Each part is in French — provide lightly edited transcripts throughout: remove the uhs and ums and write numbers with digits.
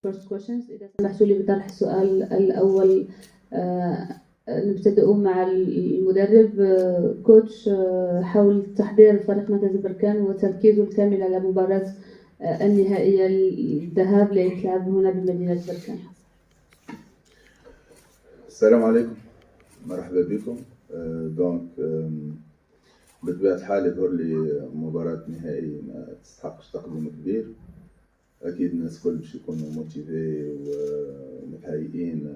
First questions. إذا سمحتوا لي بطرح السؤال الأول نبتدئ مع المدرب كوتش حول تحضير فريق نادي بركان وتركيزه الكامل على مباراة النهائية الذهاب اللي يتلعب هنا بمدينة بركان. السلام عليكم، مرحبا بكم. دونك بطبيعة الحال يظهر لي مباراة نهائي ما تستحقش تقديم كبير. أكيد الناس كل باش يكونوا موتيفي ومتهيئين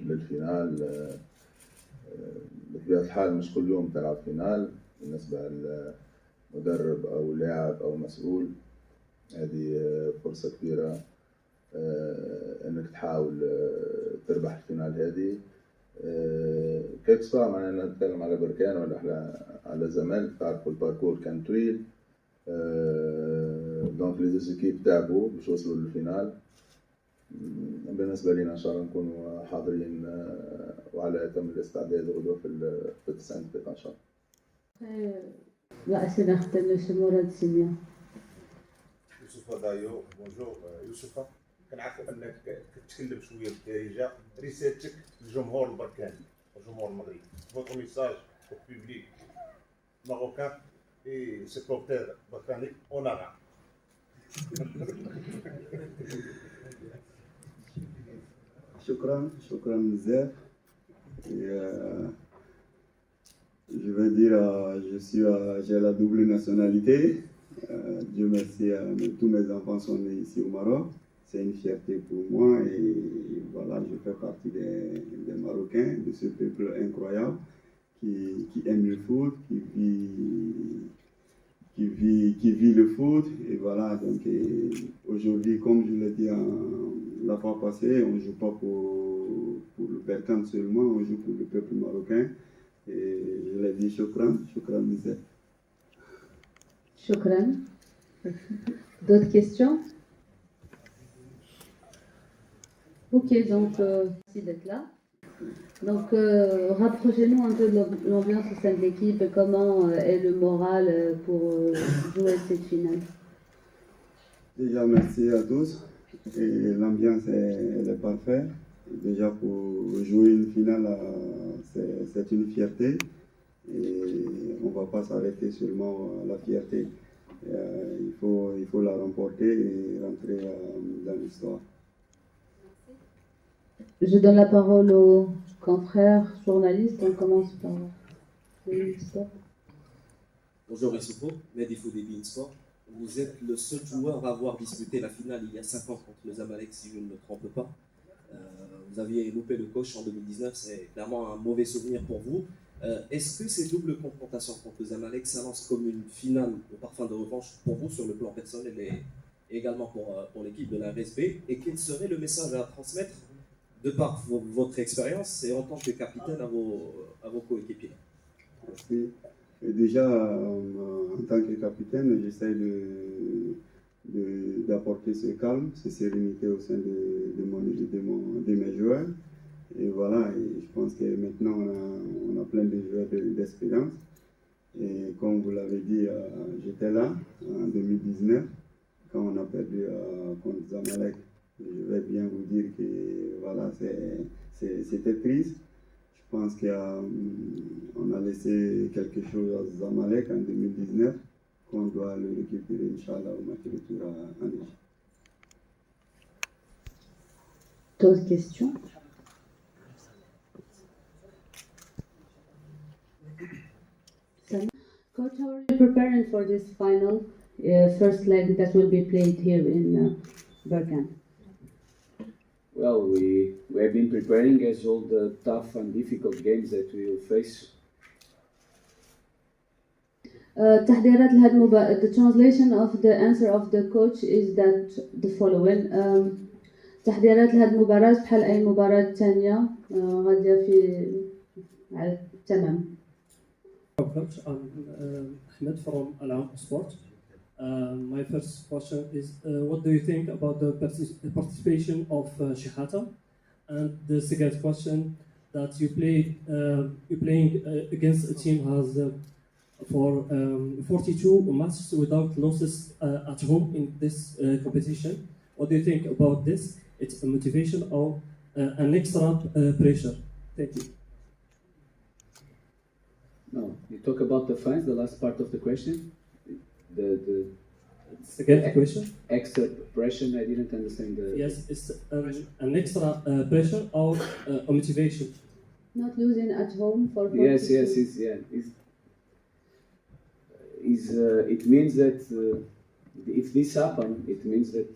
للفينال. بطبيعة الحال مش كل يوم تلعب فينال بالنسبة لمدرب أو لاعب أو مسؤول. هذه فرصة كبيرة انك تحاول تربح الفينال هذه. كيف سواء معنا نتكلم على بركان ولا على زمالك، تعرفوا الباركور كان طويل. دونك لي زيكيب تعبوا باش يوصلوا للفينال. بالنسبه لينا ان شاء الله نكونوا حاضرين وعلى اتم الاستعداد غدوه في 90 دقيقه ان شاء الله. رئيسنا اختنا مراد سيميا. يوسف دايو بونجور. يوسف كنعرفوا انك كتكلم شويه بالدارجه، رسالتك للجمهور البركاني والجمهور المغربي، فوتو ميساج au public marocain et supporters britanniques en arabe. شكرا بزاف. Je veux dire, j'ai la double nationalité. Dieu merci, tous mes enfants sont nés ici au Maroc. C'est une fierté pour moi et voilà, je fais partie des Marocains, de ce peuple incroyable qui aime le foot, qui vit le foot. Et voilà, donc aujourd'hui, comme je l'ai dit la fois passée, on ne joue pas pour le Berkane seulement, on joue pour le peuple marocain. Et je l'ai dit, shukran Mizet. Shukran. D'autres questions? Ok, donc merci d'être là. Donc rapprochez-nous un peu de l'ambiance au sein de l'équipe et comment est le moral pour jouer cette finale. Déjà merci à tous. Et l'ambiance elle est parfaite. Déjà pour jouer une finale, c'est une fierté. Et on ne va pas s'arrêter seulement à la fierté. Il faut la remporter et rentrer dans l'histoire. Je donne la parole aux confrères journalistes. On commence par l'histoire. Bonjour Issoufo, Medifo des Beansport. Vous êtes le seul joueur à avoir disputé la finale il y a 5 ans contre le Zamalek, si je ne me trompe pas. Vous aviez loupé le coach en 2019, c'est clairement un mauvais souvenir pour vous. Est-ce que ces doubles confrontations contre le Zamalek s'annoncent comme une finale au parfum de revanche pour vous sur le plan personnel et également pour l'équipe de la RSB? Et quel serait le message à transmettre de par votre expérience et en tant que capitaine à vos coéquipiers? Merci. Et déjà, en tant que capitaine, j'essaie d'apporter ce calme, cette sérénité au sein de mes joueurs. Et voilà, et je pense que maintenant on a plein de joueurs d'expérience. Et comme vous l'avez dit, j'étais là en 2019 quand on a perdu contre Zamalek. Je vais bien vous dire que voilà, c'était triste. Je pense qu'on a laissé quelque chose à Zamalek en 2019 qu'on doit le récupérer, Inch'Allah, au match de retour en Égypte. D'autres questions? Coach, how are you preparing for this final first leg that will be played here in Berkane? Well, we have been preparing as all the tough and difficult games that we will face. تحضيرات لهذه المباراة. The translation of the answer of the coach is that the following. تحضيرات لهذه المباراة بحال أي مباراة ثانية غادية على التمام. Coach, I'm Ahmed from Al-Aam Sport. My first question is, what do you think about the participation of Shehata? And the second question, that you're playing against a team has for 42 matches without losses at home in this competition. What do you think about this? It's a motivation or an extra pressure? Thank you. No, you talk about the fans, the last part of the question. The Again, the question? extra pressure, I didn't understand the. Yes, it's an extra pressure or a motivation. Not losing at home for Yes, 42. yes, it means that if this happens, it means that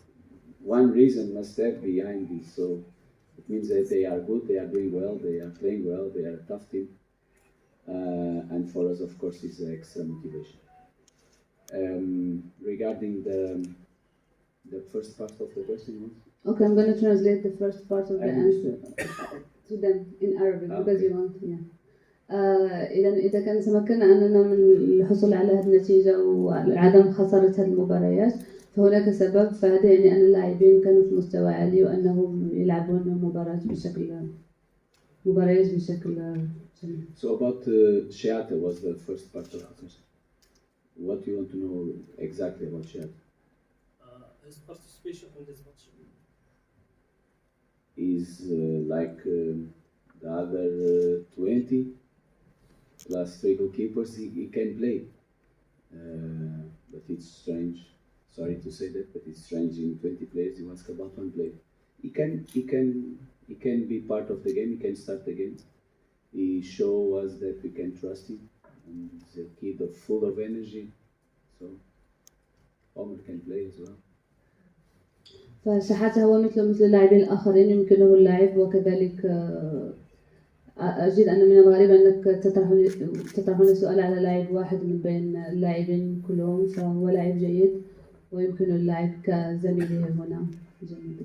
one reason must have behind this. So it means that they are good, they are doing well, they are playing well, they are a tough team. And for us, of course, is extra motivation. Regarding the first part of the question was? Okay, I'm going to translate the first part of the answer to them in Arabic because you want, yeah. إذا كان تمكنا أننا من الحصول على هذه النتيجة وعدم خسارة هذه المباريات فهناك سبب، فهذا يعني أن اللاعبين كانوا في مستوى عالي وأنهم يلعبون مباريات بشكل جميل. So about Sheata was the first part of the question. What do you want to know exactly about Sheata? His participation in this match. Is like the other 20 plus 3 goalkeepers, he can play. But it's strange, sorry to say that, but it's strange in 20 players he wants about 1 player. He can be part of the game, he can start the game. He shows us that we can trust him. And he's a kid full of energy, so Omar can play as well. فشحاتة هو مثل اللاعبين الآخرين يمكنه اللعب، وكذلك أجد أن من الغريب أنك تطرحون السؤال على لاعب واحد من بين اللاعبين كلهم، فهو لاعب جيد ويمكن اللعب كزميله هنا. جميل.